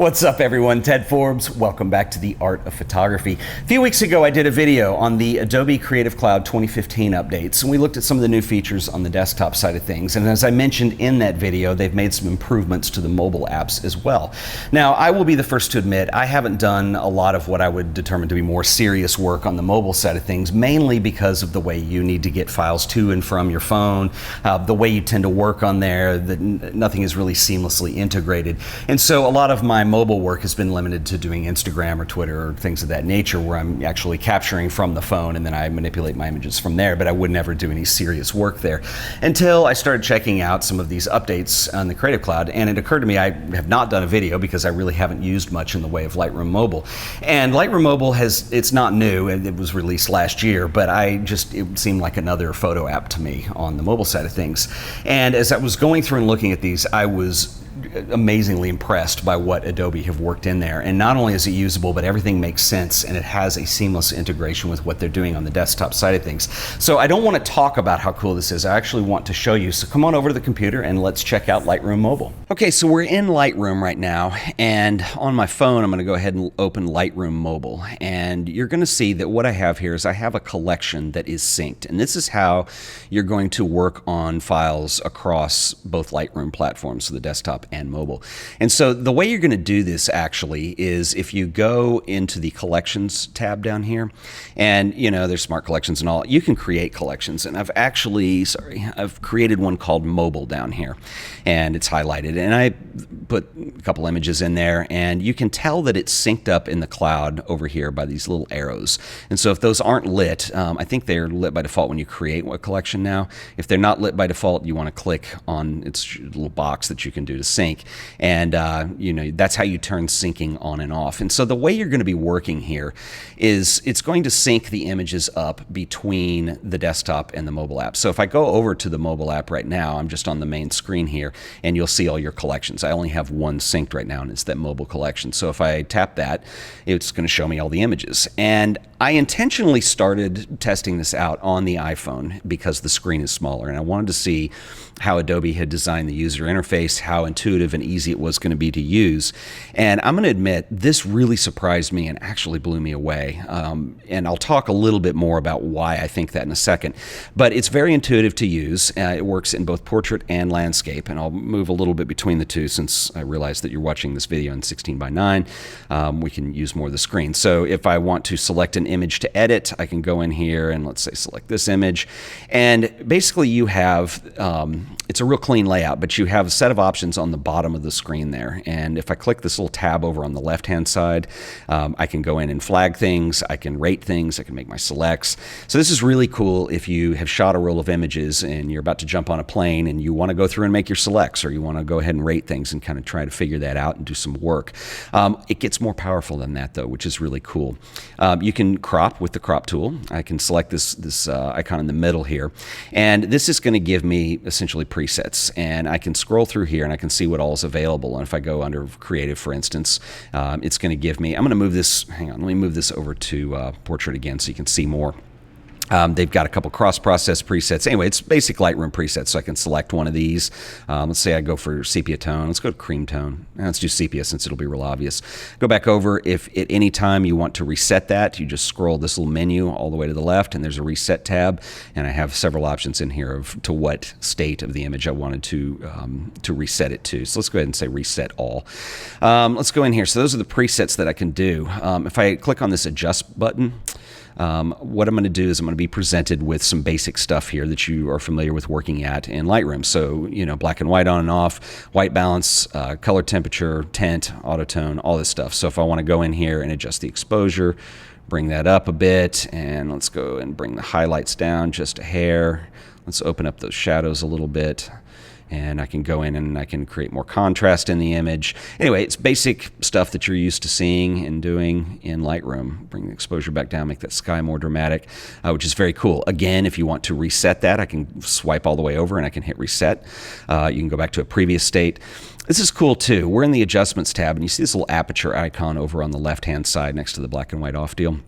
What's up everyone, Ted Forbes. Welcome back to the Art of Photography. A few weeks ago I did a video on the Adobe Creative Cloud 2015 updates, and we looked at some of the new features on the desktop side of things. And as I mentioned in that video, they've made some improvements to the mobile apps as well. Now, I will be the first to admit I haven't done a lot of what I would determine to be more serious work on the mobile side of things, mainly because of the way you need to get files to and from your phone, the way you tend to work on there, that nothing is really seamlessly integrated. And so a lot of my mobile work has been limited to doing Instagram or Twitter or things of that nature, where I'm actually capturing from the phone and then I manipulate my images from there, but I would never do any serious work there until I started checking out some of these updates on the Creative Cloud. And it occurred to me I have not done a video because I really haven't used much in the way of Lightroom Mobile. And Lightroom Mobile it's not new, and it was released last year, but it seemed like another photo app to me on the mobile side of things. And as I was going through and looking at these, I was amazingly impressed by what Adobe have worked in there. And not only is it usable, but everything makes sense and it has a seamless integration with what they're doing on the desktop side of things. So I don't want to talk about how cool this is, I actually want to show you. So come on over to the computer and let's check out Lightroom Mobile. Okay, so we're in Lightroom right now, and on my phone I'm going to go ahead and open Lightroom Mobile, and you're going to see that what I have here is I have a collection that is synced, and this is how you're going to work on files across both Lightroom platforms, so the desktop and mobile. And so the way you're going to do this actually is if you go into the collections tab down here, and there's smart collections and all, you can create collections. And I've created one called mobile down here, and it's highlighted, and I put a couple images in there, and you can tell that it's synced up in the cloud over here by these little arrows. And so if those aren't lit, I think they're lit by default when you create a collection now. If they're not lit by default, you want to click on its little box that you can do to sync, and that's how you turn syncing on and off. And so the way you're going to be working here is it's going to sync the images up between the desktop and the mobile app. So if I go over to the mobile app right now, I'm just on the main screen here, and you'll see all your collections. I only have one synced right now, and it's that mobile collection. So if I tap that, it's going to show me all the images. And I intentionally started testing this out on the iPhone because the screen is smaller, and I wanted to see how Adobe had designed the user interface, how intuitive and easy it was going to be to use. And I'm going to admit, this really surprised me and actually blew me away. And I'll talk a little bit more about why I think that in a second. But it's very intuitive to use. It works in both portrait and landscape, and I'll move a little bit between the two since I realize that you're watching this video in 16:9. We can use more of the screen. So if I want to select an image to edit, I can go in here and let's say select this image. And basically you have, it's a real clean layout, but you have a set of options on the bottom of the screen there. And if I click this little tab over on the left-hand side, I can go in and flag things, I can rate things, I can make my selects. So this is really cool if you have shot a roll of images and you're about to jump on a plane and you want to go through and make your selects, or you want to go ahead and rate things and kind of try to figure that out and do some work. It gets more powerful than that though, which is really cool. You can crop with the crop tool. I can select this icon in the middle here, and this is going to give me essentially presets, and I can scroll through here and I can see what all is available. And if I go under creative, for instance, it's going to give me, I'm going to move this, hang on, let me move this over to portrait again so you can see more. They've got a couple cross-process presets. Anyway, it's basic Lightroom presets, so I can select one of these. Let's say I go for sepia tone. Let's go to cream tone. Let's do sepia since it'll be real obvious. Go back over. If at any time you want to reset that, you just scroll this little menu all the way to the left, and there's a reset tab, and I have several options in here of to what state of the image I wanted to reset it to. So let's go ahead and say reset all. Let's go in here. So those are the presets that I can do. If I click on this adjust button, what I'm going to do is I'm going to be presented with some basic stuff here that you are familiar with working at in Lightroom. So, black and white on and off, white balance, color temperature, tint, autotone, all this stuff. So if I want to go in here and adjust the exposure, bring that up a bit, and let's go and bring the highlights down just a hair. Let's open up those shadows a little bit. And I can go in and I can create more contrast in the image. Anyway, it's basic stuff that you're used to seeing and doing in Lightroom. Bring the exposure back down, make that sky more dramatic, which is very cool. Again, if you want to reset that, I can swipe all the way over and I can hit reset. You can go back to a previous state. This is cool too. We're in the adjustments tab, and you see this little aperture icon over on the left-hand side next to the black and white off deal.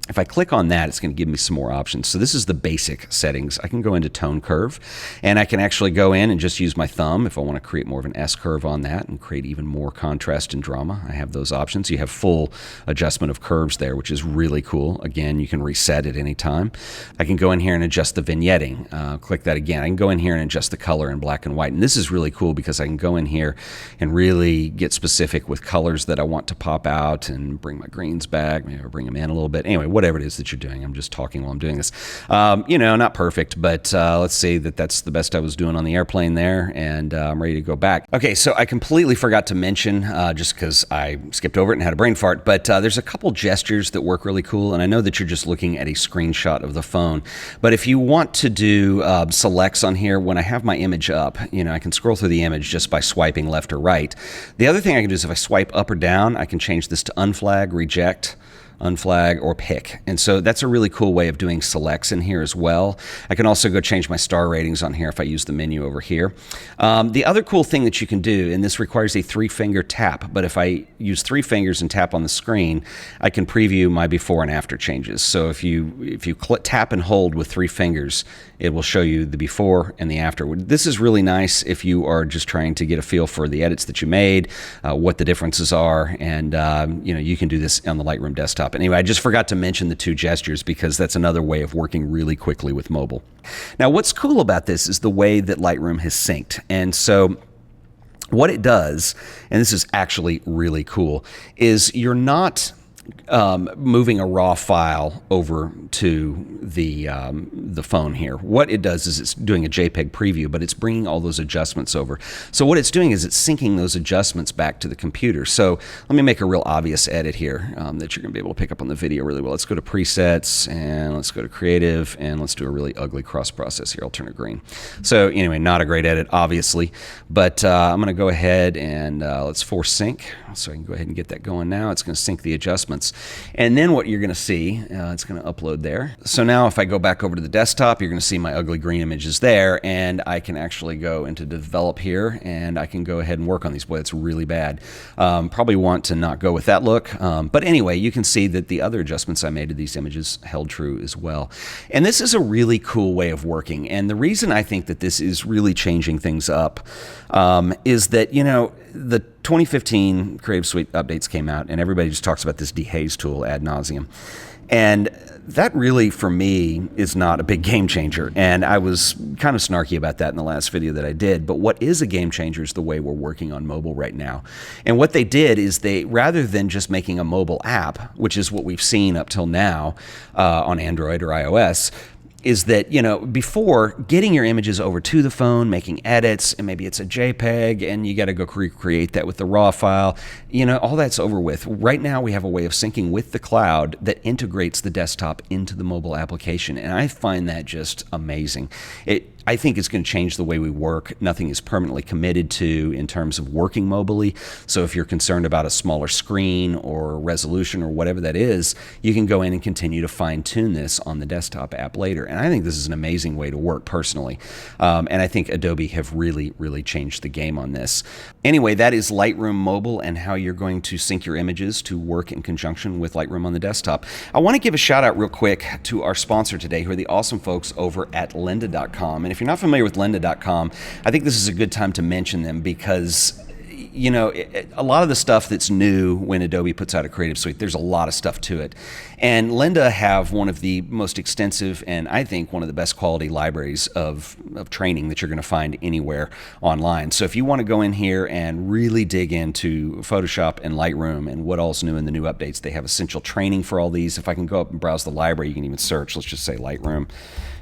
If I click on that, it's going to give me some more options. So this is the basic settings. I can go into tone curve, and I can actually go in and just use my thumb if I want to create more of an S curve on that and create even more contrast and drama. I have those options. You have full adjustment of curves there, which is really cool. Again, you can reset at any time. I can go in here and adjust the vignetting. Click that again. I can go in here and adjust the color in black and white. And this is really cool because I can go in here and really get specific with colors that I want to pop out and bring my greens back, maybe I'll bring them in a little bit. Anyway, whatever it is that you're doing. I'm just talking while I'm doing this. You know, not perfect, but let's say that that's the best I was doing on the airplane there, and I'm ready to go back. Okay, so I completely forgot to mention, just because I skipped over it and had a brain fart, but there's a couple gestures that work really cool, and I know that you're just looking at a screenshot of the phone, but if you want to do selects on here, when I have my image up, you know, I can scroll through the image just by swiping left or right. The other thing I can do is if I swipe up or down, I can change this to unflag, reject, unflag, or pick. And so that's a really cool way of doing selects in here as well. I can also go change my star ratings on here if I use the menu over here. The other cool thing that you can do, and this requires a 3-finger tap, but if I use 3 fingers and tap on the screen, I can preview my before and after changes. So if you tap and hold with 3 fingers, it will show you the before and the after. This is really nice if you are just trying to get a feel for the edits that you made, what the differences are, and you know, you can do this on the Lightroom desktop. Anyway, I just forgot to mention the 2 gestures because that's another way of working really quickly with mobile. Now, what's cool about this is the way that Lightroom has synced. And so what it does, and this is actually really cool, is you're not moving a raw file over to the phone here. What it does is it's doing a JPEG preview, but it's bringing all those adjustments over. So what it's doing is it's syncing those adjustments back to the computer. So let me make a real obvious edit here that you're going to be able to pick up on the video really well. Let's go to presets, and let's go to creative, and let's do a really ugly cross process here. I'll turn it green. So anyway, not a great edit, obviously, but I'm going to go ahead and let's force sync. So I can go ahead and get that going now. It's going to sync the adjustments. And then what you're going to see, it's going to upload there. So now if I go back over to the desktop, you're going to see my ugly green images there, and I can actually go into develop here, and I can go ahead and work on these. Boy, it's really bad. Probably want to not go with that look. But anyway, you can see that the other adjustments I made to these images held true as well. And this is a really cool way of working. And the reason I think that this is really changing things up is that, you know, the 2015 Creative Suite updates came out, and everybody just talks about this dehaze tool ad nauseum. And that really, for me, is not a big game changer. And I was kind of snarky about that in the last video that I did. But what is a game changer is the way we're working on mobile right now. And what they did is they, rather than just making a mobile app, which is what we've seen up till now on Android or iOS, is that, you know, before getting your images over to the phone, making edits, and maybe it's a JPEG, and you got to go recreate that with the RAW file, you know, all that's over with. Right now, we have a way of syncing with the cloud that integrates the desktop into the mobile application, and I find that just amazing. I think it's going to change the way we work. Nothing is permanently committed to in terms of working mobily. So if you're concerned about a smaller screen or resolution or whatever that is, you can go in and continue to fine tune this on the desktop app later. And I think this is an amazing way to work personally. And I think Adobe have really, really changed the game on this. Anyway, that is Lightroom Mobile and how you're going to sync your images to work in conjunction with Lightroom on the desktop. I want to give a shout out real quick to our sponsor today, who are the awesome folks over at lynda.com. And if you're not familiar with lynda.com, I think this is a good time to mention them because, you know, a lot of the stuff that's new when Adobe puts out a Creative Suite, there's a lot of stuff to it. And Lynda have one of the most extensive and I think one of the best quality libraries of training that you're going to find anywhere online. So if you want to go in here and really dig into Photoshop and Lightroom and what all's new in the new updates, they have essential training for all these. If I can go up and browse the library, you can even search. Let's just say Lightroom.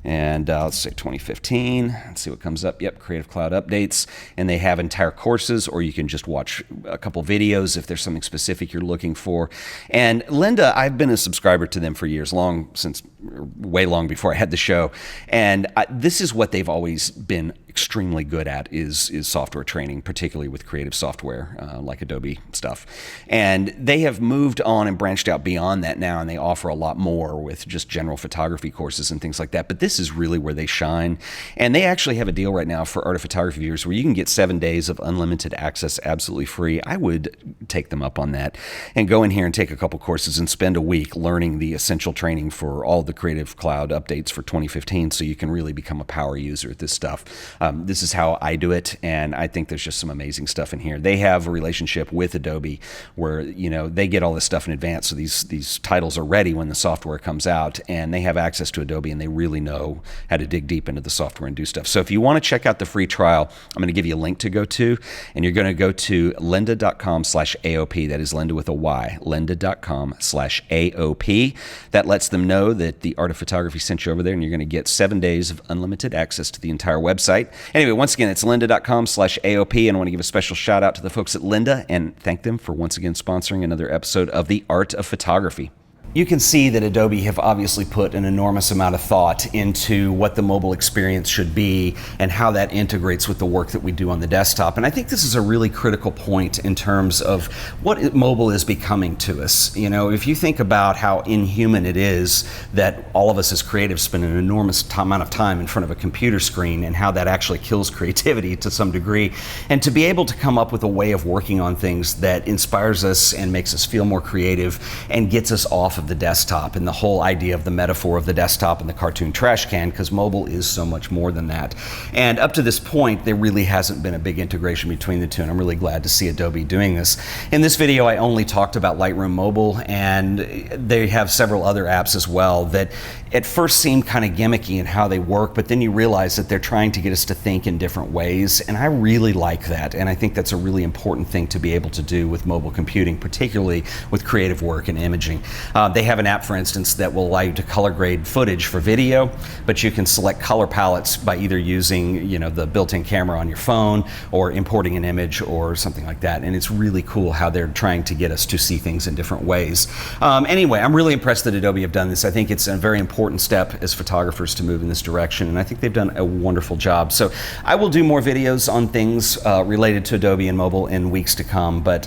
And let's say 2015, let's see what comes up. Yep, Creative Cloud updates. And they have entire courses, or you can just watch a couple videos if there's something specific you're looking for. And Lynda, I've been a subscriber to them for years, way long before I had the show. And this is what they've always been extremely good at is software training, particularly with creative software like Adobe stuff. And they have moved on and branched out beyond that now, and they offer a lot more with just general photography courses and things like that. But this is really where they shine. And they actually have a deal right now for Art of Photography viewers where you can get 7 days of unlimited access absolutely free. I would take them up on that and go in here and take a couple courses and spend a week learning the essential training for all the Creative Cloud updates for 2015 so you can really become a power user at this stuff. This is how I do it, and I think there's just some amazing stuff in here. They have a relationship with Adobe where, you know, they get all this stuff in advance, so these titles are ready when the software comes out, and they have access to Adobe, and they really know how to dig deep into the software and do stuff. So if you want to check out the free trial, I'm going to give you a link to go to, and you're going to go to lynda.com/AOP. That is Lynda with a Y, lynda.com/AOP. That lets them know that the Art of Photography sent you over there, and you're going to get 7 days of unlimited access to the entire website. Anyway, once again, it's lynda.com/AOP, and I want to give a special shout out to the folks at Lynda and thank them for once again sponsoring another episode of The Art of Photography. You can see that Adobe have obviously put an enormous amount of thought into what the mobile experience should be and how that integrates with the work that we do on the desktop. And I think this is a really critical point in terms of what mobile is becoming to us. You know, if you think about how inhuman it is that all of us as creatives spend an enormous amount of time in front of a computer screen and how that actually kills creativity to some degree, and to be able to come up with a way of working on things that inspires us and makes us feel more creative and gets us off of the desktop, and the whole idea of the metaphor of the desktop and the cartoon trash can, because mobile is so much more than that. And up to this point, there really hasn't been a big integration between the two, and I'm really glad to see Adobe doing this. In this video, I only talked about Lightroom Mobile, and they have several other apps as well that at first seem kind of gimmicky in how they work, but then you realize that they're trying to get us to think in different ways, and I really like that, and I think that's a really important thing to be able to do with mobile computing, particularly with creative work and imaging. They have an app, for instance, that will allow you to color grade footage for video, but you can select color palettes by either using, you know, the built-in camera on your phone or importing an image or something like that. And it's really cool how they're trying to get us to see things in different ways. Anyway, I'm really impressed that Adobe have done this. I think it's a very important step as photographers to move in this direction, and I think they've done a wonderful job. So I will do more videos on things related to Adobe and mobile in weeks to come, but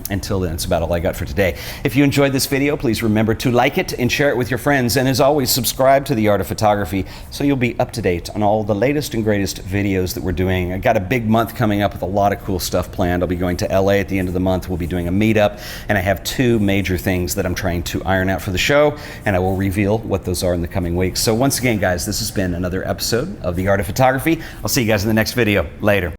until then, it's about all I got for today. If you enjoyed this video, please remember to like it and share it with your friends, and as always, subscribe to The Art of Photography so you'll be up to date on all the latest and greatest videos that we're doing. I got a big month coming up with a lot of cool stuff planned. I'll be going to LA at the end of the month. We'll be doing a meetup, and I have 2 major things that I'm trying to iron out for the show, and I will reveal what those are in the coming weeks. So once again, guys, this has been another episode of The Art of Photography. I'll see you guys in the next video. Later.